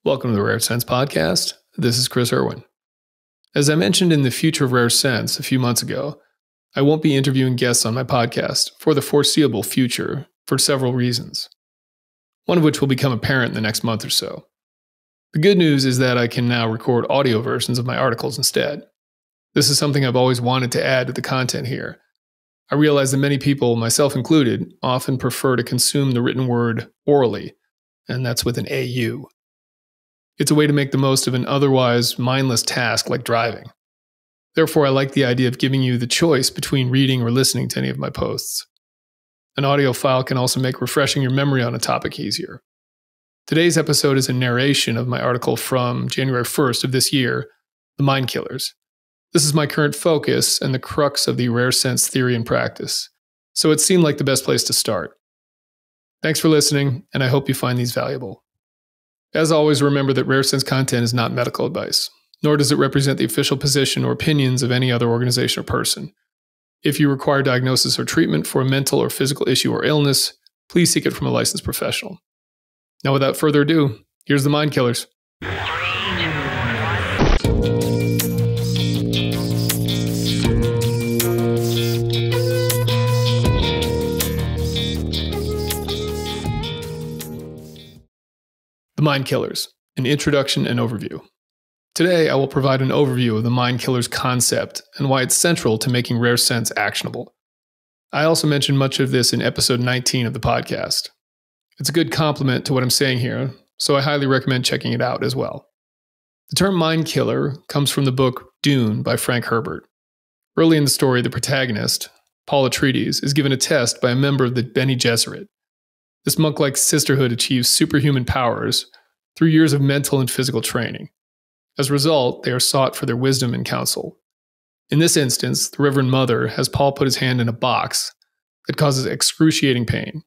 Welcome to the Rare Sense Podcast. This is Chris Irwin. As I mentioned in the Future of Rare Sense a few months ago, I won't be interviewing guests on my podcast for the foreseeable future for several reasons, one of which will become apparent in the next month or so. The good news is that I can now record audio versions of my articles instead. This is something I've always wanted to add to the content here. I realize that many people, myself included, often prefer to consume the written word orally, and that's with an AU. It's a way to make the most of an otherwise mindless task like driving. Therefore, I like the idea of giving you the choice between reading or listening to any of my posts. An audio file can also make refreshing your memory on a topic easier. Today's episode is a narration of my article from January 1st of this year, The Mind Killers. This is my current focus and the crux of the rare sense theory and practice, so it seemed like the best place to start. Thanks for listening, and I hope you find these valuable. As always, remember that rare sense content is not medical advice, nor does it represent the official position or opinions of any other organization or person. If you require diagnosis or treatment for a mental or physical issue or illness, please seek it from a licensed professional. Now, without further ado, here's the Mind Killers. The Mind Killers, an introduction and overview. Today, I will provide an overview of the Mind Killers concept and why it's central to making rare sense actionable. I also mentioned much of this in episode 19 of the podcast. It's a good complement to what I'm saying here, so I highly recommend checking it out as well. The term Mind Killer comes from the book Dune by Frank Herbert. Early in the story, the protagonist, Paul Atreides, is given a test by a member of the Bene Gesserit. This monk-like sisterhood achieves superhuman powers through years of mental and physical training. As a result, they are sought for their wisdom and counsel. In this instance, the Reverend Mother has Paul put his hand in a box that causes excruciating pain.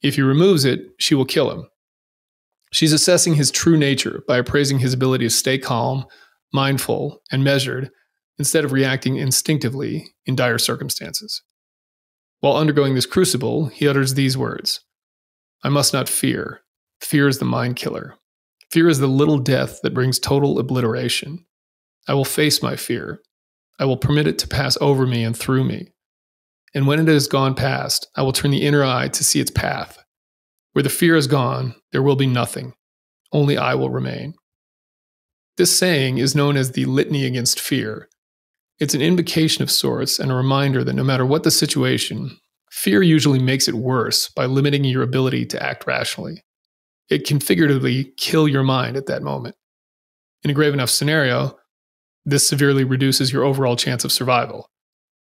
If he removes it, she will kill him. She's assessing his true nature by appraising his ability to stay calm, mindful, and measured instead of reacting instinctively in dire circumstances. While undergoing this crucible, he utters these words: I must not fear. Fear is the mind killer. Fear is the little death that brings total obliteration. I will face my fear. I will permit it to pass over me and through me. And when it has gone past, I will turn the inner eye to see its path. Where the fear is gone, there will be nothing. Only I will remain. This saying is known as the litany against fear. It's an invocation of sorts and a reminder that no matter what the situation, fear usually makes it worse by limiting your ability to act rationally. It can figuratively kill your mind at that moment. In a grave enough scenario, this severely reduces your overall chance of survival,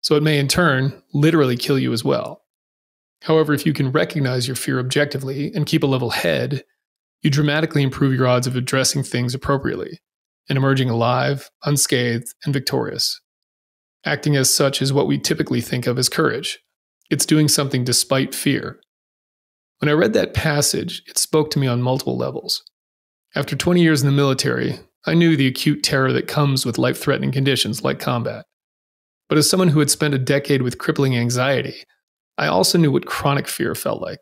so it may in turn literally kill you as well. However, if you can recognize your fear objectively and keep a level head, you dramatically improve your odds of addressing things appropriately and emerging alive, unscathed, and victorious. Acting as such is what we typically think of as courage. It's doing something despite fear. When I read that passage, it spoke to me on multiple levels. After 20 years in the military, I knew the acute terror that comes with life-threatening conditions like combat. But as someone who had spent a decade with crippling anxiety, I also knew what chronic fear felt like.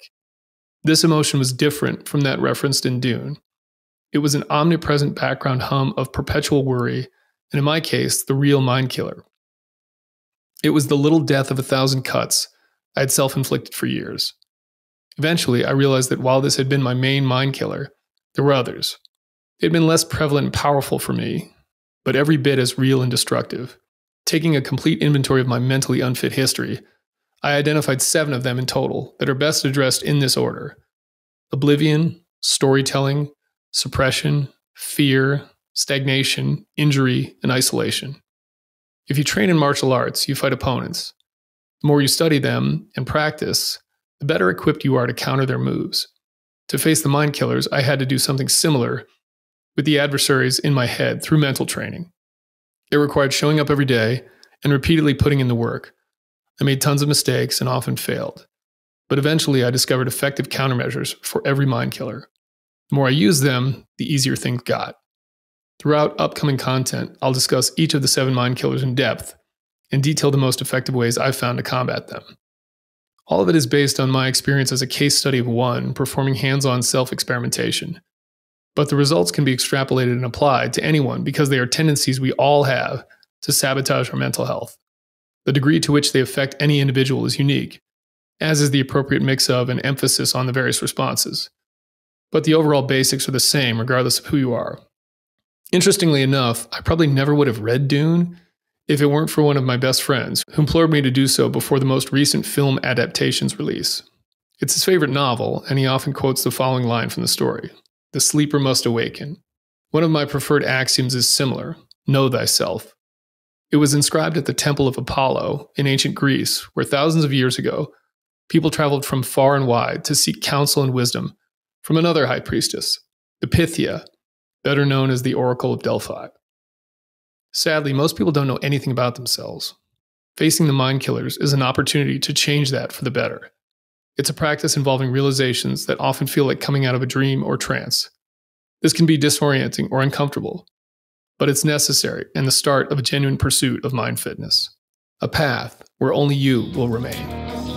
This emotion was different from that referenced in Dune. It was an omnipresent background hum of perpetual worry, and in my case, the real mind killer. It was the little death of 1,000 cuts I had self-inflicted for years. Eventually, I realized that while this had been my main mind killer, there were others. They had been less prevalent and powerful for me, but every bit as real and destructive. Taking a complete inventory of my mentally unfit history, I identified 7 of them in total that are best addressed in this order: oblivion, storytelling, suppression, fear, stagnation, injury, and isolation. If you train in martial arts, you fight opponents. The more you study them and practice, the better equipped you are to counter their moves. To face the mind killers, I had to do something similar with the adversaries in my head through mental training. It required showing up every day and repeatedly putting in the work. I made tons of mistakes and often failed. But eventually I discovered effective countermeasures for every mind killer. The more I used them, the easier things got. Throughout upcoming content, I'll discuss each of the 7 mind killers in depth and detail the most effective ways I've found to combat them. All of it is based on my experience as a case study of one performing hands-on self-experimentation. But the results can be extrapolated and applied to anyone because they are tendencies we all have to sabotage our mental health. The degree to which they affect any individual is unique, as is the appropriate mix of and emphasis on the various responses. But the overall basics are the same regardless of who you are. Interestingly enough, I probably never would have read Dune if it weren't for one of my best friends, who implored me to do so before the most recent film adaptation's release. It's his favorite novel, and he often quotes the following line from the story: "The sleeper must awaken." One of my preferred axioms is similar: know thyself. It was inscribed at the Temple of Apollo in ancient Greece, where thousands of years ago, people traveled from far and wide to seek counsel and wisdom from another high priestess, the Pythia, better known as the Oracle of Delphi. Sadly, most people don't know anything about themselves. Facing the mind killers is an opportunity to change that for the better. It's a practice involving realizations that often feel like coming out of a dream or trance. This can be disorienting or uncomfortable, but it's necessary and the start of a genuine pursuit of mind fitness. A path where only you will remain.